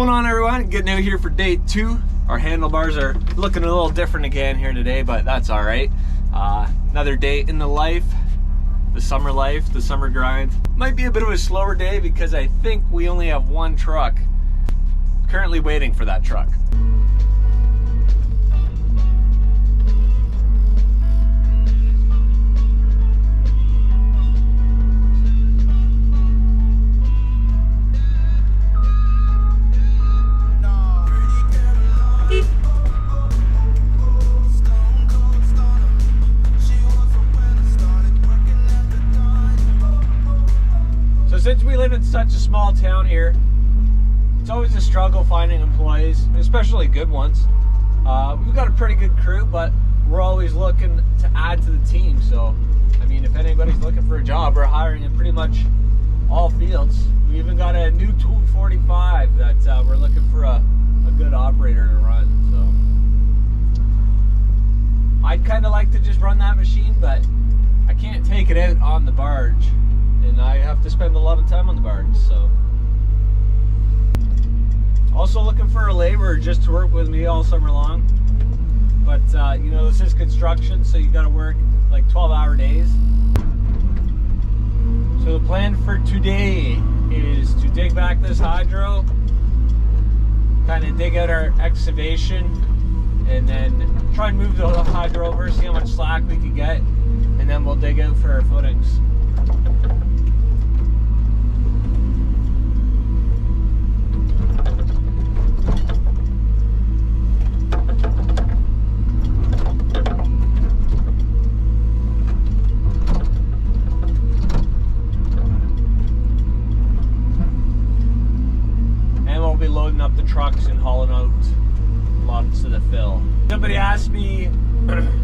going on, everyone? Getting out here for day 2. Our handlebars are looking a little different again here today, but that's all right. Another day in the life, the summer grind. Might be a bit of a slower day because I think we only have one truck. Currently waiting for that truck. Since we live in such a small town here, it's always a struggle finding employees, especially good ones. We've got a pretty good crew, but we're always looking to add to the team. So, I mean, if anybody's looking for a job, we're hiring in pretty much all fields. We even got a new 245 that we're looking for a good operator to run. So, I'd kind of like to just run that machine, but I can't take it out on the barge. And I have to spend a lot of time on the barge, so. Also looking for a laborer just to work with me all summer long. But, you know, this is construction, so you gotta work like 12-hour days. So the plan for today is to dig back this hydro, kind of dig out our excavation, and then try and move the hydro over, see how much slack we can get, and then we'll dig out for our footings. Loading up the trucks and hauling out lots of the fill. Somebody asked me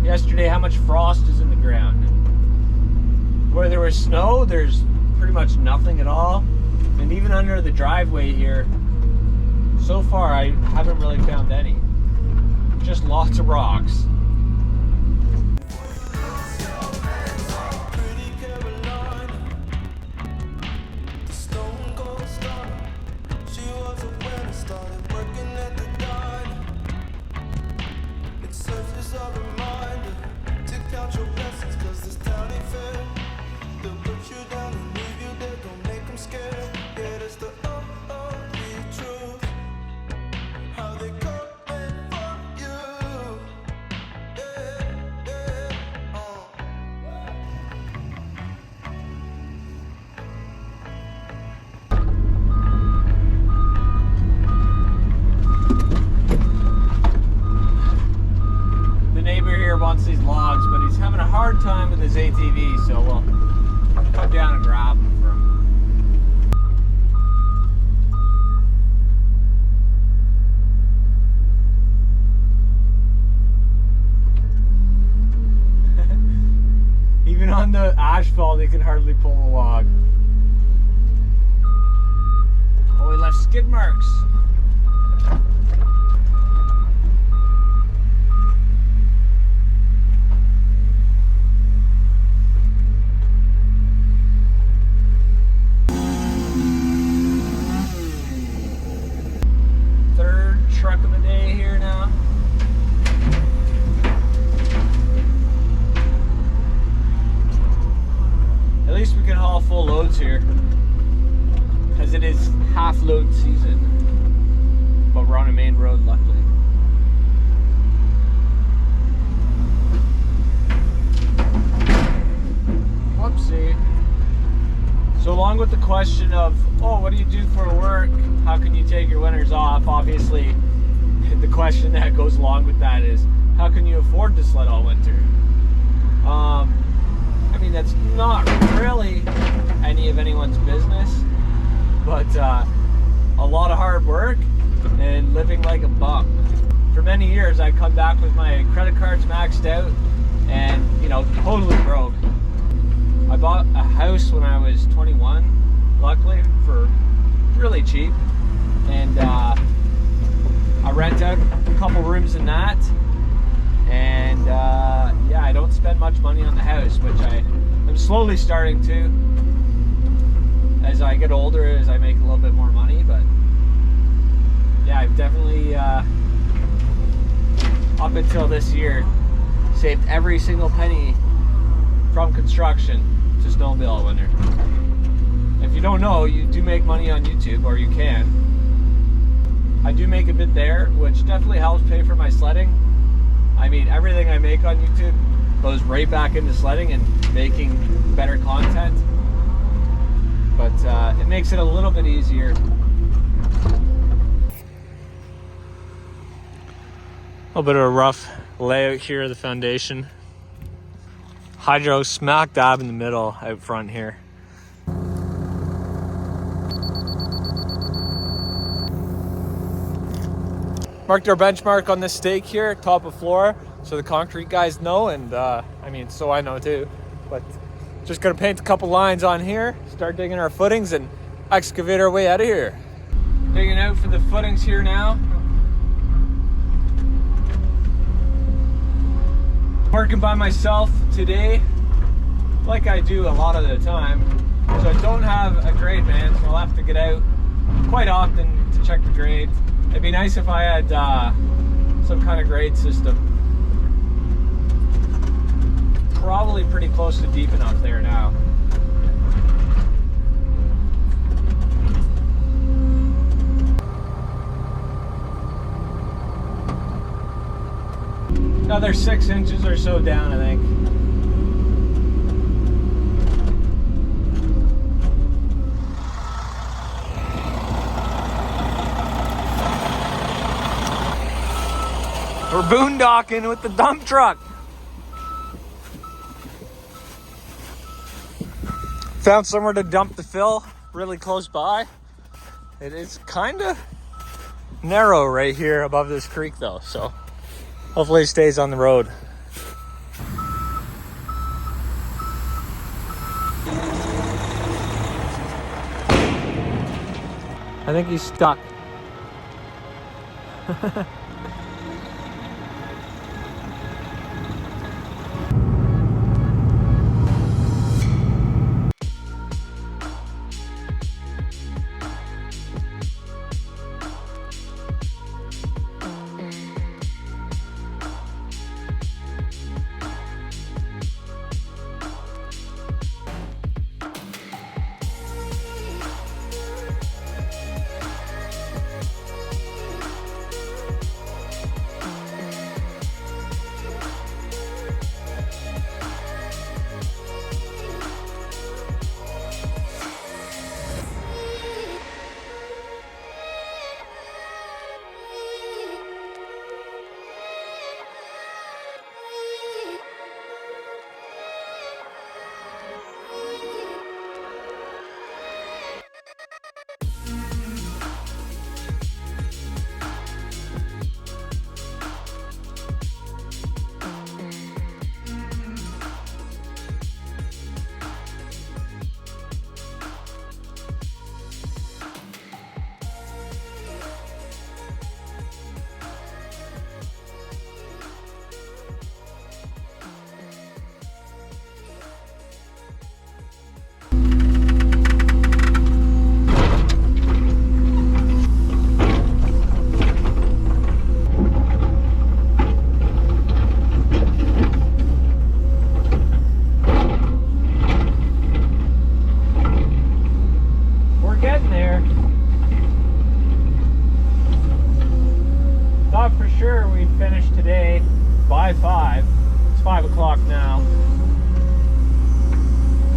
yesterday how much frost is in the ground. Where there was snow, there's pretty much nothing at all. And even under the driveway here, so far I haven't really found any. Just lots of rocks. Wants these logs, but he's having a hard time with his ATV, so we'll come down and grab them for him. Even on the asphalt, he can hardly pull a log. Oh, he left skid marks. Truck of the day here now. At least we can haul full loads here, because it is half load season, but we're on a main road luckily. Whoopsie. So along with the question of, oh, what do you do for work? How can you take your winters off? Obviously, the question that goes along with that is, how can you afford to sled all winter? I mean, that's not really any of anyone's business, but a lot of hard work and living like a bum. For many years, I come back with my credit cards maxed out and, you know, totally broke. I bought a house when I was 21, luckily, for really cheap, and I rent out a couple rooms in that, and yeah, I don't spend much money on the house, which I'm slowly starting to as I get older, as I make a little bit more money, but yeah, I've definitely, up until this year, saved every single penny from construction to snowmobile all winter. If you don't know, you do make money on YouTube, or you can. I do make a bit there, which definitely helps pay for my sledding. I mean, everything I make on YouTube goes right back into sledding and making better content. But it makes it a little bit easier. A little bit of a rough layout here of the foundation. Hydro smack dab in the middle out front here. Marked our benchmark on this stake here, top of floor, so the concrete guys know, and I mean, so I know too. But just gonna paint a couple lines on here, start digging our footings, and excavate our way out of here. Digging out for the footings here now. Working by myself today, like I do a lot of the time. So I don't have a grade man, so I'll have to get out quite often to check the grade. It'd be nice if I had some kind of grade system. Probably pretty close to deep enough there now. Another 6 inches or so down, I think. We're boondocking with the dump truck. Found somewhere to dump the fill really close by. It is kind of narrow right here above this creek though, so hopefully it stays on the road. I think he's stuck.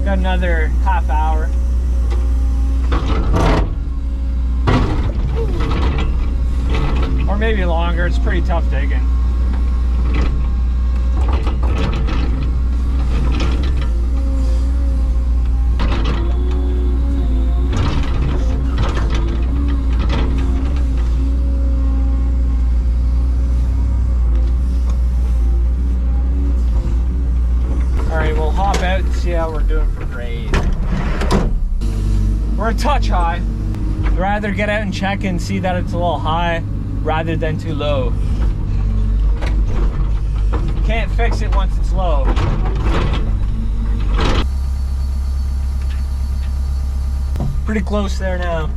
Another half hour. Or maybe longer. It's pretty tough digging. Alright, we'll hop out and see how we're doing for grade. We're a touch high. I'd rather get out and check and see that it's a little high rather than too low. Can't fix it once it's low. Pretty close there now.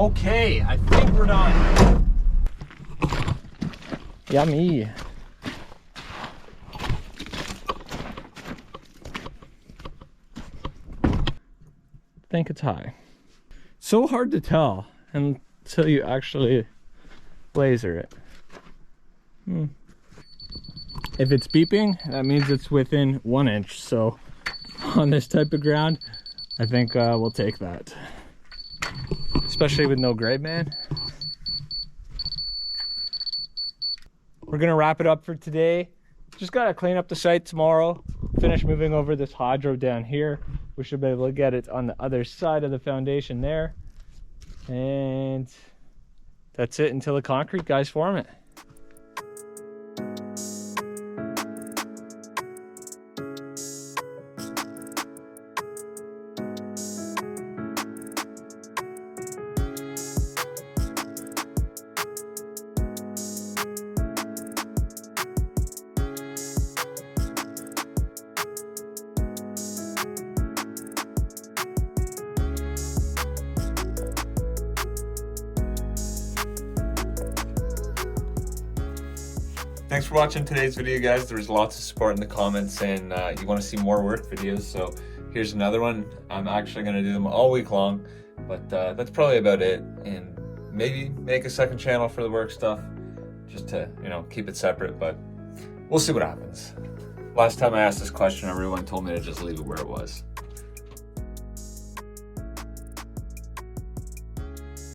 Okay, I think we're done. Yummy. I think it's high. So hard to tell until you actually laser it. If it's beeping, that means it's within 1 inch. So on this type of ground, I think we'll take that. Especially with no grade, man. We're gonna wrap it up for today. Just gotta clean up the site tomorrow. Finish moving over this hydro down here. We should be able to get it on the other side of the foundation there. And that's it until the concrete guys form it. Thanks for watching today's video, guys. There was lots of support in the comments saying you want to see more work videos, so here's another one. I'm actually going to do them all week long, but that's probably about it. And maybe make a second channel for the work stuff, just to, you know, keep it separate, but we'll see what happens. Last time I asked this question, everyone told me to just leave it where it was.